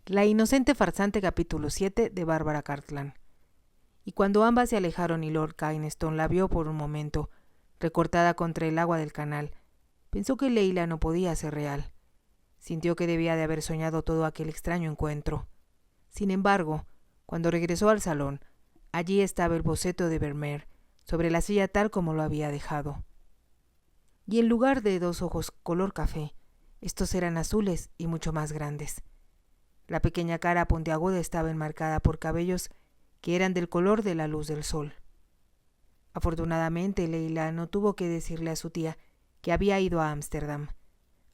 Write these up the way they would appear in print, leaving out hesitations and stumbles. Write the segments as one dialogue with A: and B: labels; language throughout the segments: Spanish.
A: La inocente farsante capítulo 7 de Bárbara Cartland. Y cuando ambas se alejaron y Lord Kynaston la vio por un momento, recortada contra el agua del canal, pensó que Leila no podía ser real. Sintió que debía de haber soñado todo aquel extraño encuentro. Sin embargo, cuando regresó al salón, allí estaba el boceto de Vermeer, sobre la silla tal como lo había dejado. Y en lugar de dos ojos color café, estos eran azules y mucho más grandes. La pequeña cara puntiaguda estaba enmarcada por cabellos que eran del color de la luz del sol. Afortunadamente, Leila no tuvo que decirle a su tía que había ido a Ámsterdam.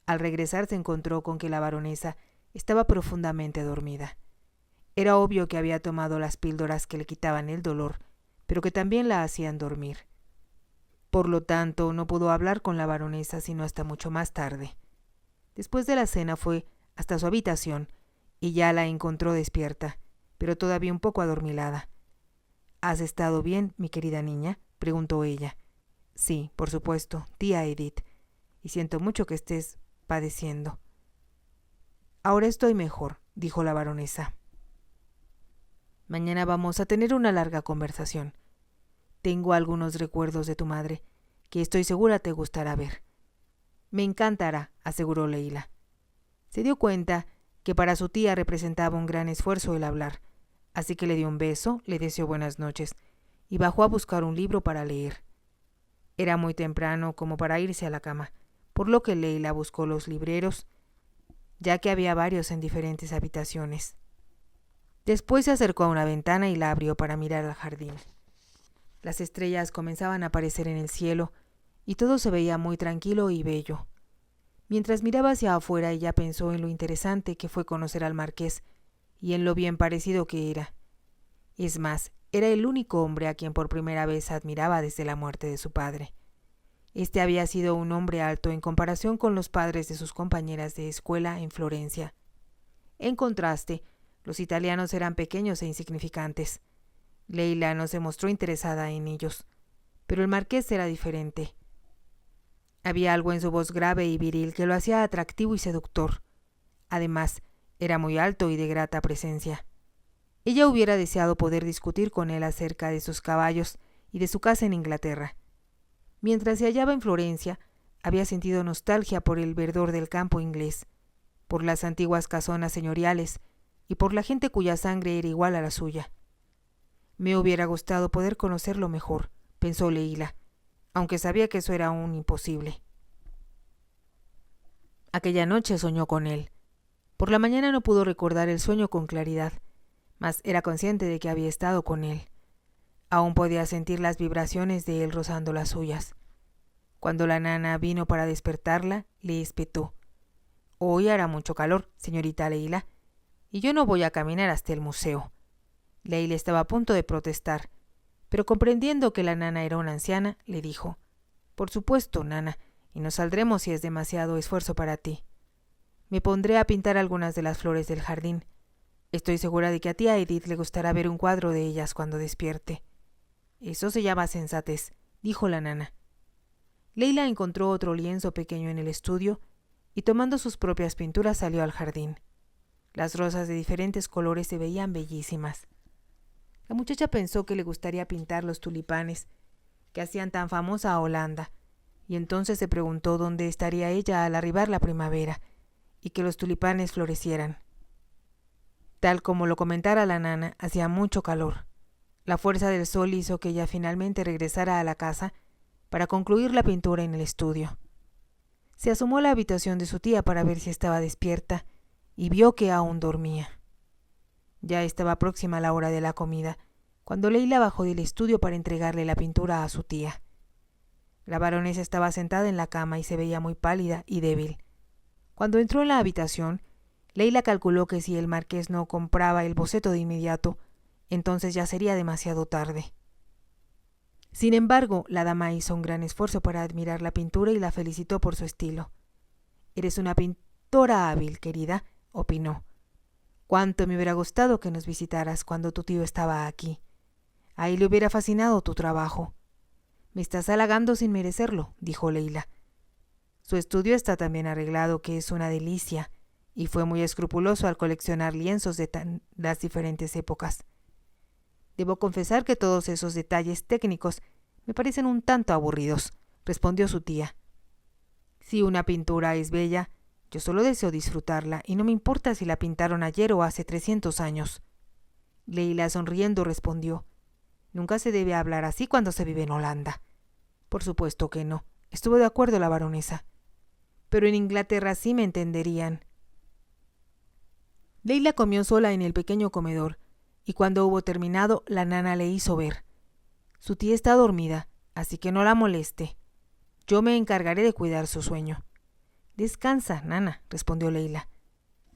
A: Al regresar se encontró con que la baronesa estaba profundamente dormida. Era obvio que había tomado las píldoras que le quitaban el dolor, pero que también la hacían dormir. Por lo tanto, no pudo hablar con la baronesa sino hasta mucho más tarde. Después de la cena fue hasta su habitación y ya la encontró despierta, pero todavía un poco adormilada. ¿Has estado bien, mi querida niña?, preguntó ella. Sí, por supuesto, tía Edith, y siento mucho que estés padeciendo. Ahora estoy mejor, dijo la baronesa. Mañana vamos a tener una larga conversación. Tengo algunos recuerdos de tu madre, que estoy segura te gustará ver. Me encantará, aseguró Leila. Se dio cuenta que para su tía representaba un gran esfuerzo el hablar, así que le dio un beso, le deseó buenas noches y bajó a buscar un libro para leer. Era muy temprano como para irse a la cama, por lo que Leila buscó los libreros, ya que había varios en diferentes habitaciones. Después se acercó a una ventana y la abrió para mirar al jardín. Las estrellas comenzaban a aparecer en el cielo y todo se veía muy tranquilo y bello. Mientras miraba hacia afuera, ella pensó en lo interesante que fue conocer al marqués y en lo bien parecido que era. Es más, era el único hombre a quien por primera vez admiraba desde la muerte de su padre. Este había sido un hombre alto en comparación con los padres de sus compañeras de escuela en Florencia. En contraste, los italianos eran pequeños e insignificantes. Leila no se mostró interesada en ellos, pero el marqués era diferente. Había algo en su voz grave y viril que lo hacía atractivo y seductor. Además, era muy alto y de grata presencia. Ella hubiera deseado poder discutir con él acerca de sus caballos y de su casa en Inglaterra. Mientras se hallaba en Florencia, había sentido nostalgia por el verdor del campo inglés, por las antiguas casonas señoriales y por la gente cuya sangre era igual a la suya. Me hubiera gustado poder conocerlo mejor, pensó Leila, aunque sabía que eso era aún imposible. Aquella noche soñó con él. Por la mañana no pudo recordar el sueño con claridad, mas era consciente de que había estado con él. Aún podía sentir las vibraciones de él rozando las suyas. Cuando la nana vino para despertarla, le espetó. Hoy hará mucho calor, señorita Leila, y yo no voy a caminar hasta el museo. Leila estaba a punto de protestar, pero comprendiendo que la nana era una anciana, le dijo: Por supuesto, nana, y nos saldremos si es demasiado esfuerzo para ti. Me pondré a pintar algunas de las flores del jardín. Estoy segura de que a tía Edith le gustará ver un cuadro de ellas cuando despierte. Eso se llama sensatez, dijo la nana. Leila encontró otro lienzo pequeño en el estudio y tomando sus propias pinturas salió al jardín. Las rosas de diferentes colores se veían bellísimas. La muchacha pensó que le gustaría pintar los tulipanes que hacían tan famosa a Holanda, y entonces se preguntó dónde estaría ella al arribar la primavera y que los tulipanes florecieran. Tal como lo comentara la nana, hacía mucho calor. La fuerza del sol hizo que ella finalmente regresara a la casa para concluir la pintura en el estudio. Se asomó a la habitación de su tía para ver si estaba despierta y vio que aún dormía. Ya estaba próxima la hora de la comida, cuando Leila bajó del estudio para entregarle la pintura a su tía. La baronesa estaba sentada en la cama y se veía muy pálida y débil. Cuando entró en la habitación, Leila calculó que si el marqués no compraba el boceto de inmediato, entonces ya sería demasiado tarde. Sin embargo, la dama hizo un gran esfuerzo para admirar la pintura y la felicitó por su estilo. «Eres una pintora hábil, querida», opinó. «Cuánto me hubiera gustado que nos visitaras cuando tu tío estaba aquí. Ahí le hubiera fascinado tu trabajo». «Me estás halagando sin merecerlo», dijo Leila. «Su estudio está tan bien arreglado que es una delicia, y fue muy escrupuloso al coleccionar lienzos de las diferentes épocas. Debo confesar que todos esos detalles técnicos me parecen un tanto aburridos, respondió su tía. Si una pintura es bella, yo solo deseo disfrutarla y no me importa si la pintaron ayer o hace 300 años. Leila, sonriendo, respondió: Nunca se debe hablar así cuando se vive en Holanda. Por supuesto que no, estuvo de acuerdo la baronesa. Pero en Inglaterra sí me entenderían. Leila comió sola en el pequeño comedor, y cuando hubo terminado, la nana le hizo ver: Su tía está dormida, así que no la moleste. Yo me encargaré de cuidar su sueño. Descansa, nana, respondió Leila.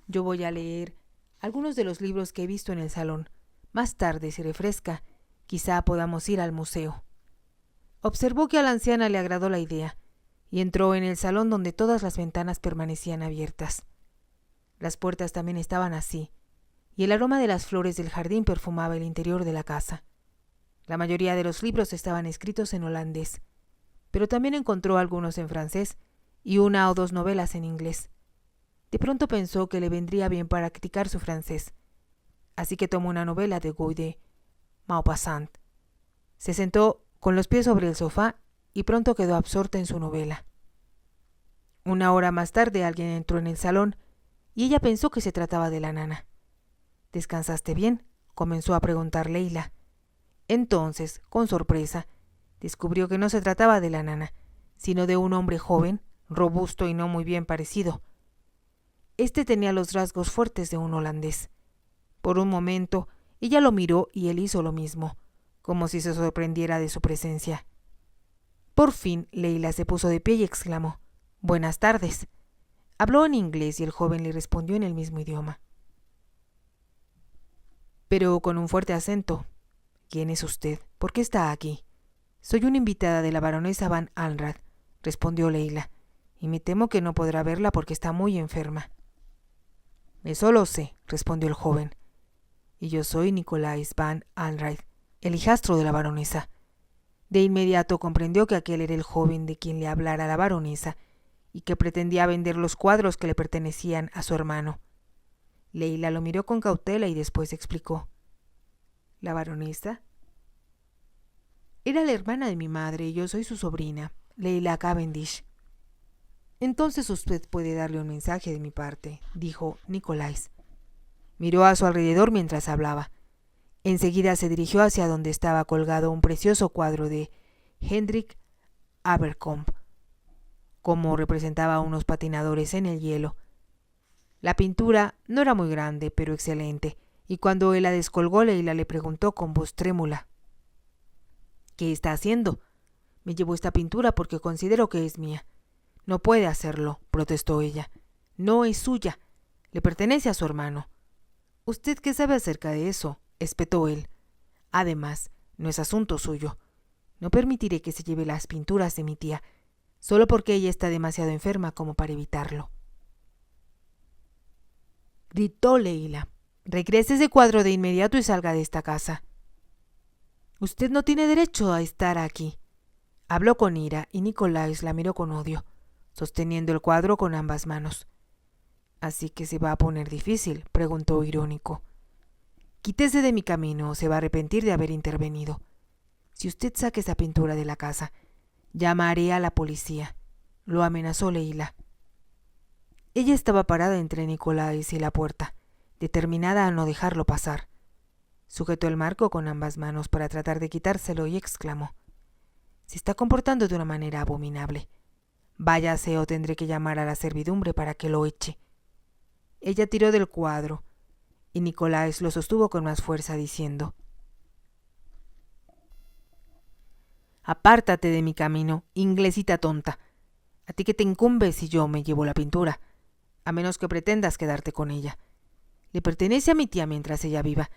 A: Yo voy a leer algunos de los libros que he visto en el salón. Más tarde, si refresca, quizá podamos ir al museo. Observó que a la anciana le agradó la idea, y entró en el salón donde todas las ventanas permanecían abiertas. Las puertas también estaban así, y el aroma de las flores del jardín perfumaba el interior de la casa. La mayoría de los libros estaban escritos en holandés, pero también encontró algunos en francés y 1 o 2 novelas en inglés. De pronto pensó que le vendría bien practicar su francés, así que tomó una novela de Guy de Maupassant. Se sentó con los pies sobre el sofá y pronto quedó absorta en su novela. 1 hora más tarde alguien entró en el salón y ella pensó que se trataba de la nana. ¿Descansaste bien?, comenzó a preguntar Leila. Entonces, con sorpresa, descubrió que no se trataba de la nana, sino de un hombre joven, robusto y no muy bien parecido. Este tenía los rasgos fuertes de un holandés. Por un momento, ella lo miró y él hizo lo mismo, como si se sorprendiera de su presencia. Por fin, Leila se puso de pie y exclamó: «Buenas tardes». Habló en inglés y el joven le respondió en el mismo idioma, pero con un fuerte acento. «¿Quién es usted? ¿Por qué está aquí?» «Soy una invitada de la baronesa Van Alradt», respondió Leila, «y me temo que no podrá verla porque está muy enferma». «Eso lo sé», respondió el joven, «y yo soy Nicolás Van Alradt, el hijastro de la baronesa». De inmediato comprendió que aquel era el joven de quien le hablara la baronesa y que pretendía vender los cuadros que le pertenecían a su hermano. Leila lo miró con cautela y después explicó: «¿La baronesa?» «Era la hermana de mi madre y yo soy su sobrina, Leila Cavendish». «Entonces usted puede darle un mensaje de mi parte», dijo Nicolás. Miró a su alrededor mientras hablaba. Enseguida se dirigió hacia donde estaba colgado un precioso cuadro de Hendrik Abercrombie, como representaba a unos patinadores en el hielo. La pintura no era muy grande, pero excelente, y cuando él la descolgó, Leila le preguntó con voz trémula: «¿Qué está haciendo?» «Me llevo esta pintura porque considero que es mía». «No puede hacerlo», protestó ella. «No es suya, le pertenece a su hermano». «¿Usted qué sabe acerca de eso?», espetó él. «Además, no es asunto suyo. No permitiré que se lleve las pinturas de mi tía, solo porque ella está demasiado enferma como para evitarlo». Gritó Leila: «Regrese ese cuadro de inmediato y salga de esta casa». «Usted no tiene derecho a estar aquí». Habló con ira y Nicolás la miró con odio, sosteniendo el cuadro con ambas manos. «¿Así que se va a poner difícil?», preguntó irónico. «Quítese de mi camino o se va a arrepentir de haber intervenido. Si usted saca esa pintura de la casa, llamaré a la policía», lo amenazó Leila. Ella estaba parada entre Nicolás y la puerta, determinada a no dejarlo pasar. Sujetó el marco con ambas manos para tratar de quitárselo y exclamó: «Se está comportando de una manera abominable. Váyase o tendré que llamar a la servidumbre para que lo eche». Ella tiró del cuadro y Nicolás lo sostuvo con más fuerza diciendo: «Apártate de mi camino, inglesita tonta. ¿A ti qué te incumbe si yo me llevo la pintura? A menos que pretendas quedarte con ella. Le pertenece a mi tía mientras ella viva,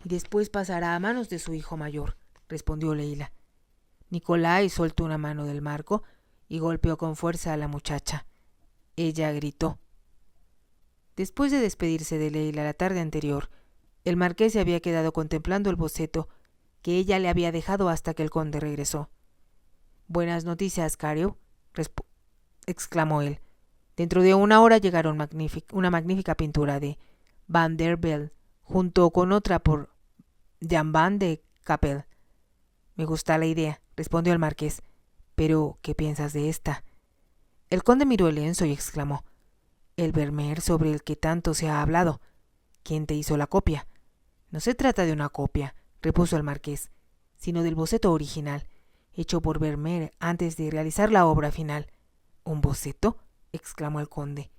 A: y después pasará a manos de su hijo mayor», respondió Leila. Nicolás soltó una mano del marco y golpeó con fuerza a la muchacha. Ella gritó. Después de despedirse de Leila la tarde anterior, el marqués se había quedado contemplando el boceto que ella le había dejado hasta que el conde regresó. «Buenas noticias, Carew», exclamó él. Dentro de una hora llegaron una magnífica pintura de Van der Velde, junto con otra por Jan van de Cappel. Me gusta la idea, respondió el marqués. Pero, ¿qué piensas de esta? El conde miró el lienzo y exclamó: el Vermeer sobre el que tanto se ha hablado. ¿Quién te hizo la copia? No se trata de una copia, repuso el marqués, sino del boceto original, hecho por Vermeer antes de realizar la obra final. ¿Un boceto?, exclamó el conde.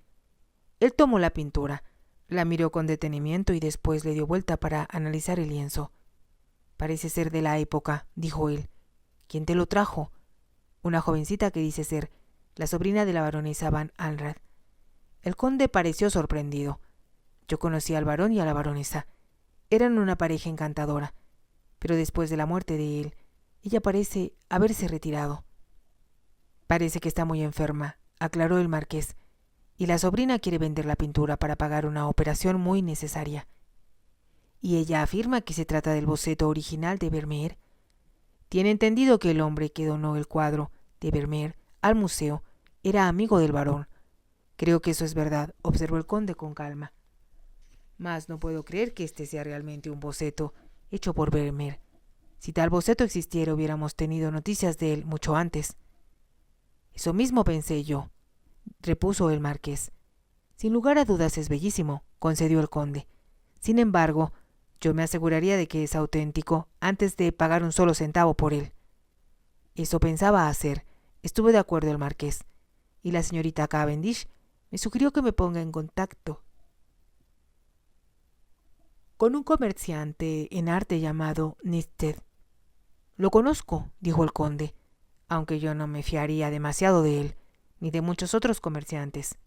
A: Él tomó la pintura, la miró con detenimiento y después le dio vuelta para analizar el lienzo. Parece ser de la época, dijo él. ¿Quién te lo trajo? Una jovencita que dice ser la sobrina de la baronesa Van Alradt. El conde pareció sorprendido. Yo conocí al barón y a la baronesa. Eran una pareja encantadora, pero después de la muerte de él, ella parece haberse retirado. Parece que está muy enferma, aclaró el marqués, y la sobrina quiere vender la pintura para pagar una operación muy necesaria. Y ella afirma que se trata del boceto original de Vermeer. Tiene entendido que el hombre que donó el cuadro de Vermeer al museo era amigo del barón. Creo que eso es verdad, observó el conde con calma. Mas no puedo creer que este sea realmente un boceto hecho por Vermeer. Si tal boceto existiera, hubiéramos tenido noticias de él mucho antes. Eso mismo pensé yo, repuso el marqués. Sin lugar a dudas es bellísimo, concedió el conde. Sin embargo, yo me aseguraría de que es auténtico antes de pagar un solo centavo por él. Eso pensaba hacer, estuvo de acuerdo el marqués, y la señorita Cavendish me sugirió que me ponga en contacto con un comerciante en arte llamado Nysted. Lo conozco, dijo el conde, aunque yo no me fiaría demasiado de él, ni de muchos otros comerciantes.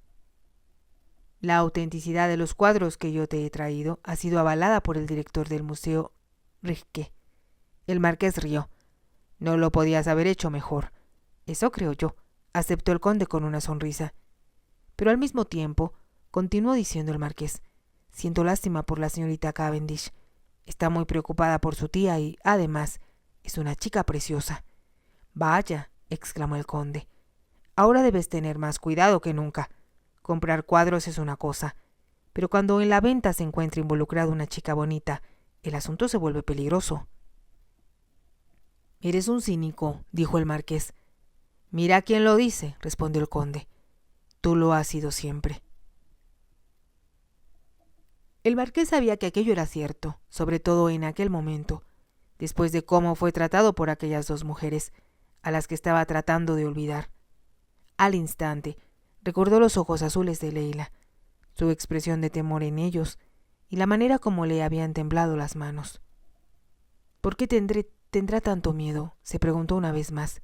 A: La autenticidad de los cuadros que yo te he traído ha sido avalada por el director del Museo Rijke. El marqués rió. No lo podías haber hecho mejor. Eso creo yo, aceptó el conde con una sonrisa. Pero al mismo tiempo, continuó diciendo el marqués, siento lástima por la señorita Cavendish. Está muy preocupada por su tía y, además, es una chica preciosa. Vaya, exclamó el conde. Ahora debes tener más cuidado que nunca. Comprar cuadros es una cosa, pero cuando en la venta se encuentra involucrada una chica bonita, el asunto se vuelve peligroso. Eres un cínico, dijo el marqués. Mira quién lo dice, respondió el conde. Tú lo has sido siempre. El marqués sabía que aquello era cierto, sobre todo en aquel momento, después de cómo fue tratado por aquellas dos mujeres, a las que estaba tratando de olvidar. Al instante, recordó los ojos azules de Leila, su expresión de temor en ellos y la manera como le habían temblado las manos. ¿Por qué tendrá tanto miedo?, se preguntó una vez más.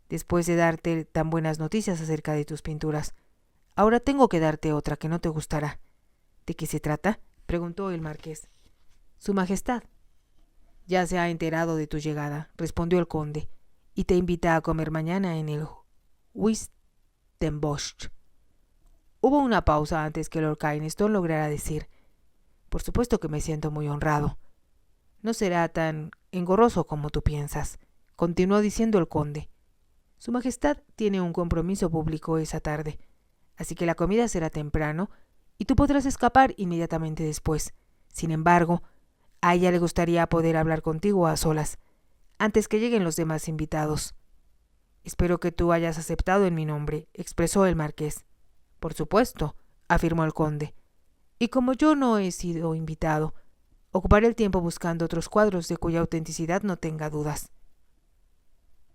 A: Después de darte tan buenas noticias acerca de tus pinturas, ahora tengo que darte otra que no te gustará. ¿De qué se trata?, preguntó el marqués. Su Majestad. Ya se ha enterado de tu llegada, respondió el conde, y te invita a comer mañana en el Huis-ten-Bosch. Hubo una pausa antes que Lord Kynaston lograra decir: por supuesto que me siento muy honrado. No será tan engorroso como tú piensas, continuó diciendo el conde. Su Majestad tiene un compromiso público esa tarde, así que la comida será temprano y tú podrás escapar inmediatamente después. Sin embargo, a ella le gustaría poder hablar contigo a solas, antes que lleguen los demás invitados. Espero que tú hayas aceptado en mi nombre, expresó el marqués. Por supuesto, afirmó el conde. Y como yo no he sido invitado, ocuparé el tiempo buscando otros cuadros de cuya autenticidad no tenga dudas.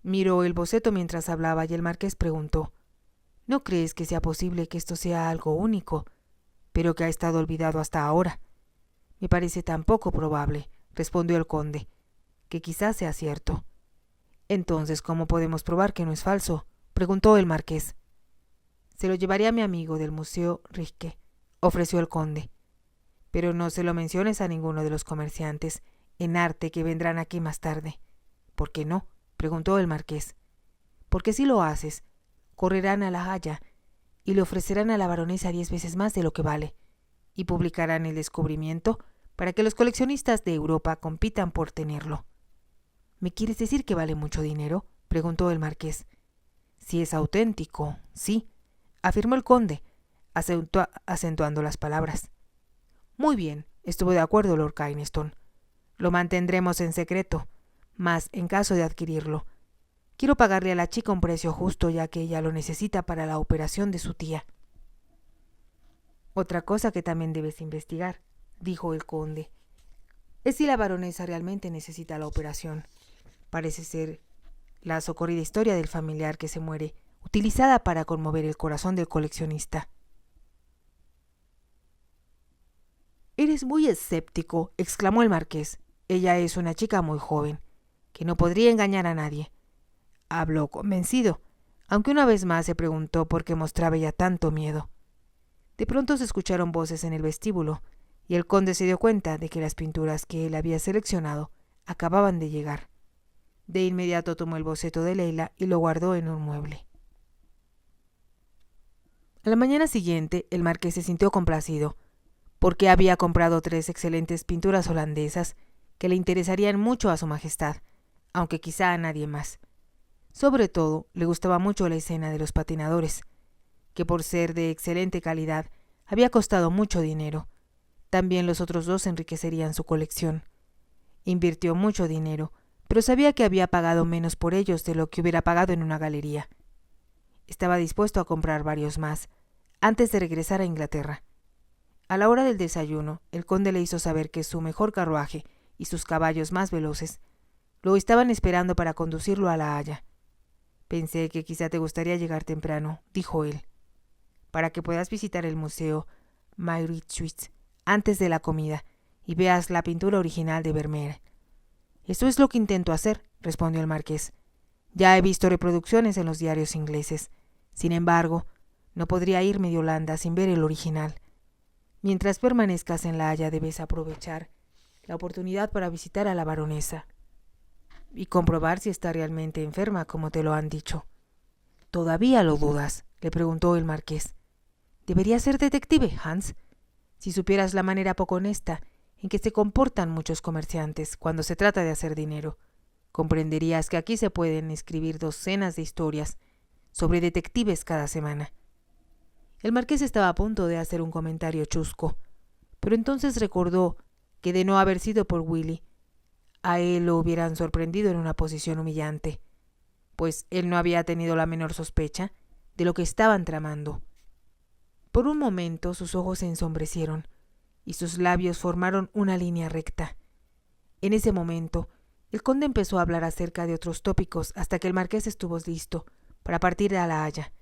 A: Miró el boceto mientras hablaba y el marqués preguntó: ¿No crees que sea posible que esto sea algo único, pero que ha estado olvidado hasta ahora? Me parece tan poco probable, respondió el conde, que quizás sea cierto. Entonces, ¿cómo podemos probar que no es falso?, preguntó el marqués. Se lo llevaré a mi amigo del Museo Rijke, ofreció el conde. Pero no se lo menciones a ninguno de los comerciantes en arte que vendrán aquí más tarde. ¿Por qué no?, preguntó el marqués. Porque si lo haces, correrán a la Haya y le ofrecerán a la baronesa 10 veces más de lo que vale, y publicarán el descubrimiento para que los coleccionistas de Europa compitan por tenerlo. ¿Me quieres decir que vale mucho dinero?, preguntó el marqués. Si es auténtico, sí. afirmó el conde, acentuando las palabras. Muy bien, estuvo de acuerdo Lord Kynaston. Lo mantendremos en secreto, mas en caso de adquirirlo, quiero pagarle a la chica un precio justo, ya que ella lo necesita para la operación de su tía. Otra cosa que también debes investigar, dijo el conde, es si la baronesa realmente necesita la operación. Parece ser la socorrida historia del familiar que se muere, utilizada para conmover el corazón del coleccionista. «Eres muy escéptico», exclamó el marqués. «Ella es una chica muy joven, que no podría engañar a nadie». Habló convencido, aunque una vez más se preguntó por qué mostraba ya tanto miedo. De pronto se escucharon voces en el vestíbulo, y el conde se dio cuenta de que las pinturas que él había seleccionado acababan de llegar. De inmediato tomó el boceto de Leila y lo guardó en un mueble. A la mañana siguiente, el marqués se sintió complacido, porque había comprado 3 excelentes pinturas holandesas que le interesarían mucho a su majestad, aunque quizá a nadie más. Sobre todo, le gustaba mucho la escena de los patinadores, que por ser de excelente calidad había costado mucho dinero. También los otros 2 enriquecerían su colección. Invirtió mucho dinero, pero sabía que había pagado menos por ellos de lo que hubiera pagado en una galería. Estaba dispuesto a comprar varios más, antes de regresar a Inglaterra. A la hora del desayuno, el conde le hizo saber que su mejor carruaje y sus caballos más veloces lo estaban esperando para conducirlo a La Haya. «Pensé que quizá te gustaría llegar temprano», dijo él, «para que puedas visitar el museo Mauritshuis antes de la comida y veas la pintura original de Vermeer». «Eso es lo que intento hacer», respondió el marqués. «Ya he visto reproducciones en los diarios ingleses. Sin embargo, no podría irme de Holanda sin ver el original. Mientras permanezcas en La Haya debes aprovechar la oportunidad para visitar a la baronesa y comprobar si está realmente enferma, como te lo han dicho». «¿Todavía lo dudas?», le preguntó el marqués. «Deberías ser detective, Hans. Si supieras la manera poco honesta en que se comportan muchos comerciantes cuando se trata de hacer dinero, comprenderías que aquí se pueden escribir docenas de historias sobre detectives cada semana». El marqués estaba a punto de hacer un comentario chusco, pero entonces recordó que de no haber sido por Willy, a él lo hubieran sorprendido en una posición humillante, pues él no había tenido la menor sospecha de lo que estaban tramando. Por un momento sus ojos se ensombrecieron y sus labios formaron una línea recta. En ese momento, el conde empezó a hablar acerca de otros tópicos hasta que el marqués estuvo listo para partir a La Haya.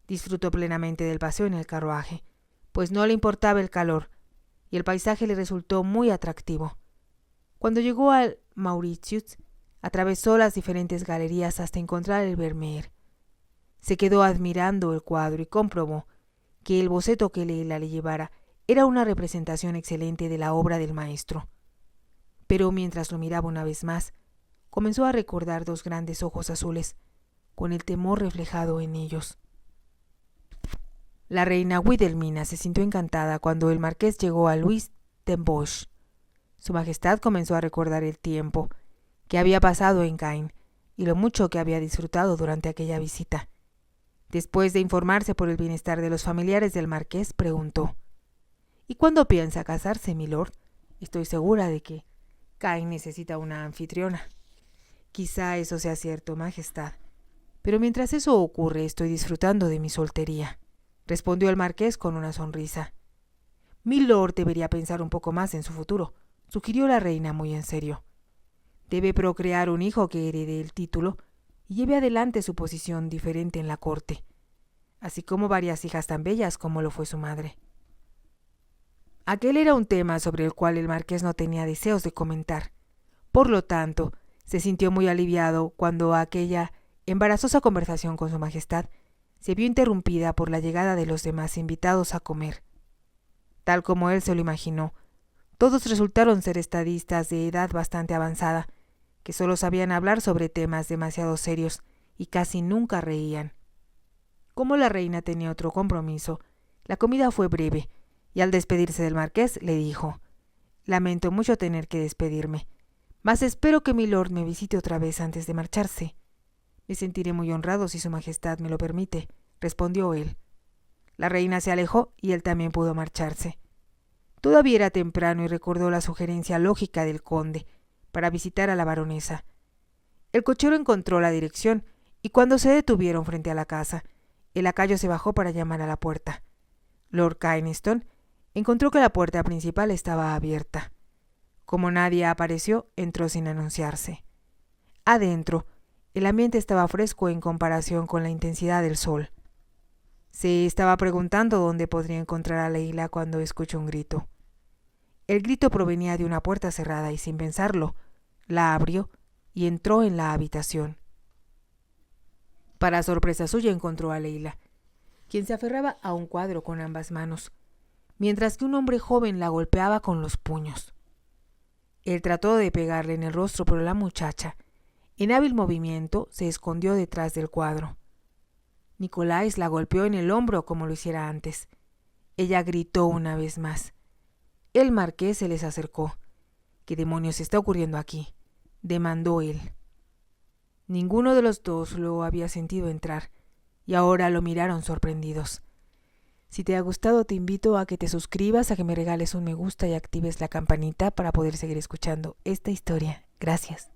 A: Disfrutó plenamente del paseo en el carruaje, pues no le importaba el calor, y el paisaje le resultó muy atractivo. Cuando llegó al Mauritshuis, atravesó las diferentes galerías hasta encontrar el Vermeer. Se quedó admirando el cuadro y comprobó que el boceto que Leila le llevara era una representación excelente de la obra del maestro. Pero mientras lo miraba una vez más, comenzó a recordar 2 grandes ojos azules, con el temor reflejado en ellos. La reina Wilhelmina se sintió encantada cuando el marqués llegó a Louis den Bosch. Su majestad comenzó a recordar el tiempo que había pasado en Caen y lo mucho que había disfrutado durante aquella visita. Después de informarse por el bienestar de los familiares del marqués, preguntó: «¿Y cuándo piensa casarse, milord? Estoy segura de que Caen necesita una anfitriona». «Quizá eso sea cierto, majestad, pero mientras eso ocurre estoy disfrutando de mi soltería», respondió el marqués con una sonrisa. «Milord debería pensar un poco más en su futuro», sugirió la reina muy en serio. «Debe procrear un hijo que herede el título y lleve adelante su posición diferente en la corte, así como varias hijas tan bellas como lo fue su madre». Aquel era un tema sobre el cual el marqués no tenía deseos de comentar. Por lo tanto, se sintió muy aliviado cuando aquella embarazosa conversación con su majestad se vio interrumpida por la llegada de los demás invitados a comer. Tal como él se lo imaginó, todos resultaron ser estadistas de edad bastante avanzada, que solo sabían hablar sobre temas demasiado serios y casi nunca reían. Como la reina tenía otro compromiso, la comida fue breve, y al despedirse del marqués le dijo: «Lamento mucho tener que despedirme, mas espero que milord me visite otra vez antes de marcharse». «Me sentiré muy honrado si su majestad me lo permite», respondió él. La reina se alejó y él también pudo marcharse. Todavía era temprano y recordó la sugerencia lógica del conde para visitar a la baronesa. El cochero encontró la dirección y cuando se detuvieron frente a la casa, el lacayo se bajó para llamar a la puerta. Lord Kynaston encontró que la puerta principal estaba abierta. Como nadie apareció, entró sin anunciarse. Adentro, el ambiente estaba fresco en comparación con la intensidad del sol. Se estaba preguntando dónde podría encontrar a Leila cuando escuchó un grito. El grito provenía de una puerta cerrada y sin pensarlo, la abrió y entró en la habitación. Para sorpresa suya encontró a Leila, quien se aferraba a un cuadro con ambas manos, mientras que un hombre joven la golpeaba con los puños. Él trató de pegarle en el rostro, pero la muchacha, en hábil movimiento, se escondió detrás del cuadro. Nicolás la golpeó en el hombro como lo hiciera antes. Ella gritó una vez más. El marqués se les acercó. ¿Qué demonios está ocurriendo aquí?, demandó él. Ninguno de los dos lo había sentido entrar, y ahora lo miraron sorprendidos. Si te ha gustado, te invito a que te suscribas, a que me regales un me gusta y actives la campanita para poder seguir escuchando esta historia. Gracias.